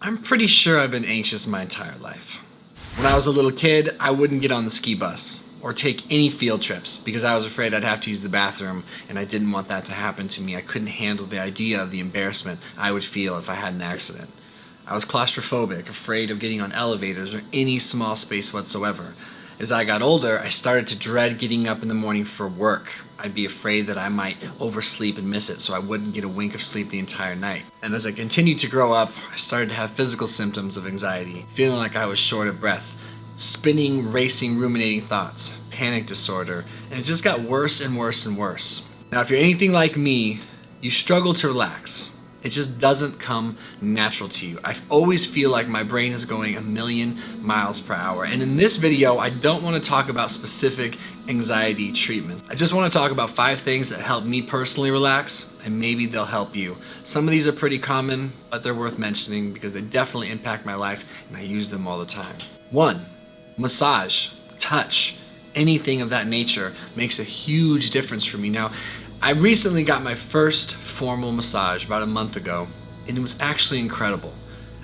I'm pretty sure I've been anxious my entire life. When I was a little kid, I wouldn't get on the ski bus or take any field trips because I was afraid I'd have to use the bathroom, and I didn't want that to happen to me. I couldn't handle the idea of the embarrassment I would feel if I had an accident. I was claustrophobic, afraid of getting on elevators or any small space whatsoever. As I got older, I started to dread getting up in the morning for work. I'd be afraid that I might oversleep and miss it, so I wouldn't get a wink of sleep the entire night. And as I continued to grow up, I started to have physical symptoms of anxiety, feeling like I was short of breath, spinning, racing, ruminating thoughts, panic disorder, and it just got worse and worse and worse. Now, if you're anything like me, you struggle to relax. It just doesn't come natural to you. I always feel like my brain is going a million miles per hour. And in this video, I don't want to talk about specific anxiety treatments. I just want to talk about 5 things that help me personally relax, and maybe they'll help you. Some of these are pretty common, but they're worth mentioning because they definitely impact my life, and I use them all the time. 1, massage, touch, anything of that nature makes a huge difference for me. Now, I recently got my first formal massage about a month ago, and it was actually incredible.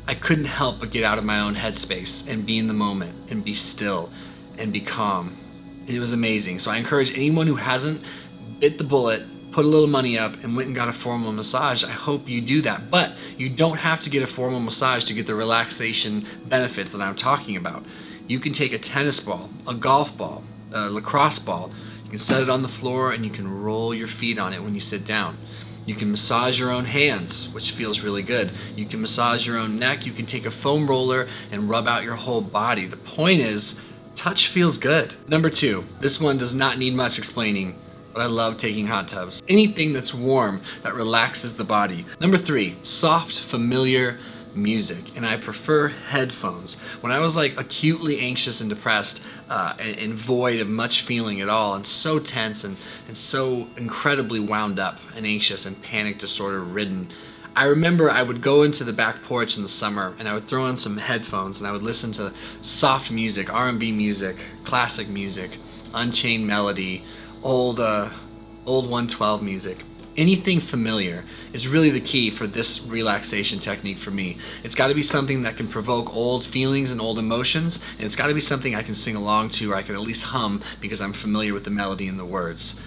I couldn't help but get out of my own headspace and be in the moment and be still and be calm. It was amazing. So I encourage anyone who hasn't bit the bullet, put a little money up, and went and got a formal massage. I hope you do that. But you don't have to get a formal massage to get the relaxation benefits that I'm talking about. You can take a tennis ball, a golf ball, a lacrosse ball. You can set it on the floor and you can roll your feet on it when you sit down. You can massage your own hands, which feels really good. You can massage your own neck. You can take a foam roller and rub out your whole body. The point is, touch feels good. Number 2, this one does not need much explaining, but I love taking hot tubs. Anything that's warm, that relaxes the body. Number 3, soft, familiar music, and I prefer headphones. When I was like acutely anxious and depressed and void of much feeling at all, and so tense and so incredibly wound up and anxious and panic disorder ridden, I remember I would go into the back porch in the summer and I would throw on some headphones and I would listen to soft music, R&B music, classic music, Unchained Melody, old 112 music. Anything familiar is really the key for this relaxation technique for me. It's got to be something that can provoke old feelings and old emotions, and it's got to be something I can sing along to, or I can at least hum because I'm familiar with the melody and the words.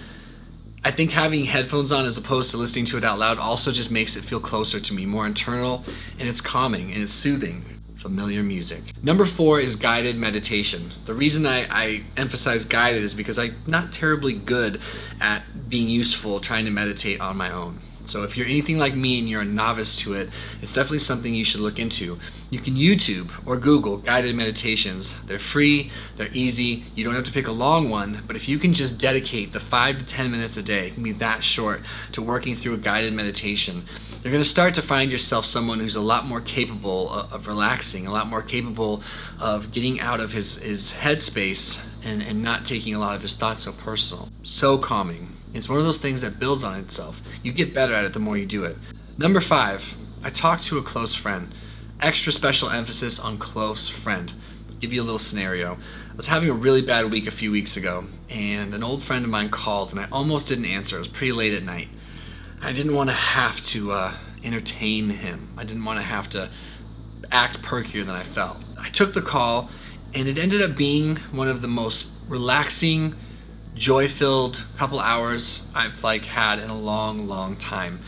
I think having headphones on as opposed to listening to it out loud also just makes it feel closer to me, more internal, and it's calming and it's soothing. Familiar music. Number 4 is guided meditation. The reason I emphasize guided is because I'm not terribly good at being useful trying to meditate on my own. So if you're anything like me and you're a novice to it, it's definitely something you should look into. You can YouTube or Google guided meditations. They're free, they're easy, you don't have to pick a long one, but if you can just dedicate the 5 to 10 minutes a day, it can be that short, to working through a guided meditation, you're going to start to find yourself someone who's a lot more capable of relaxing, a lot more capable of getting out of his headspace and not taking a lot of his thoughts so personal. So calming. It's one of those things that builds on itself. You get better at it the more you do it. Number 5, I talked to a close friend. Extra special emphasis on close friend. I'll give you a little scenario. I was having a really bad week a few weeks ago, and an old friend of mine called, and I almost didn't answer. It was pretty late at night. I didn't want to have to entertain him. I didn't want to have to act perkier than I felt. I took the call, and it ended up being one of the most relaxing, joy-filled couple hours I've had in a long time.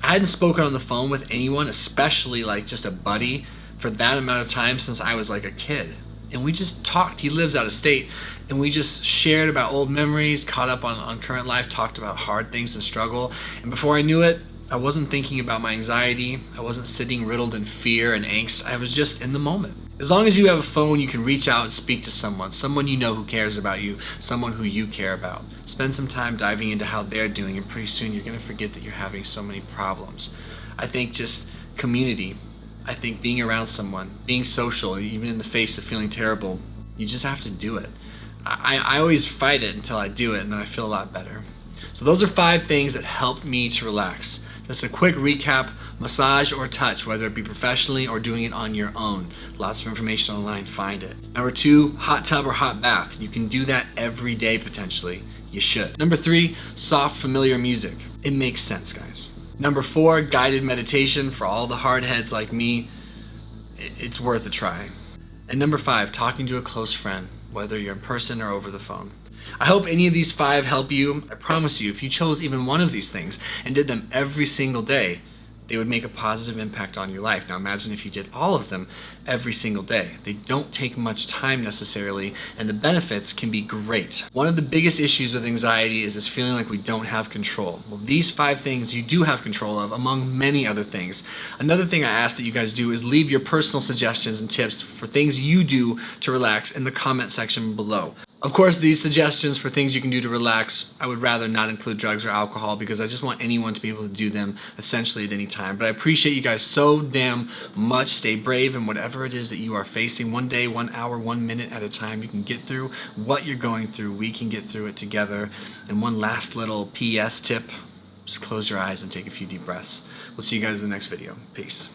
I hadn't spoken on the phone with anyone, especially just a buddy, for that amount of time since I was like a kid. And we just talked. He lives out of state, and we just shared about old memories, caught up on current life, talked about hard things and struggle. And before I knew it, I wasn't thinking about my anxiety. I wasn't sitting riddled in fear and angst. I was just in the moment. As long as you have a phone, you can reach out and speak to someone you know who cares about you, someone who you care about. Spend some time diving into how they're doing, and pretty soon you're going to forget that you're having so many problems. I think just community. I think being around someone, being social, even in the face of feeling terrible, you just have to do it. I always fight it until I do it, and then I feel a lot better. So those are 5 things that helped me to relax. Just a quick recap: massage or touch, whether it be professionally or doing it on your own. Lots of information online, find it. Number 2, hot tub or hot bath. You can do that every day potentially. You should. Number 3, soft, familiar music. It makes sense, guys. Number 4, guided meditation for all the hard heads like me. it's worth a try. And number 5, talking to a close friend, whether you're in person or over the phone. I hope any of these 5 help you. I promise you, if you chose even one of these things and did them every single day, they would make a positive impact on your life. Now imagine if you did all of them every single day. They don't take much time necessarily, and the benefits can be great. One of the biggest issues with anxiety is this feeling like we don't have control. Well, these 5 things you do have control of, among many other things. Another thing I ask that you guys do is leave your personal suggestions and tips for things you do to relax in the comment section below. Of course, these suggestions for things you can do to relax, I would rather not include drugs or alcohol because I just want anyone to be able to do them essentially at any time. But I appreciate you guys so damn much. Stay brave in whatever it is that you are facing. One day, 1 hour, 1 minute at a time, you can get through what you're going through. We can get through it together. And one last little PS tip, just close your eyes and take a few deep breaths. We'll see you guys in the next video. Peace.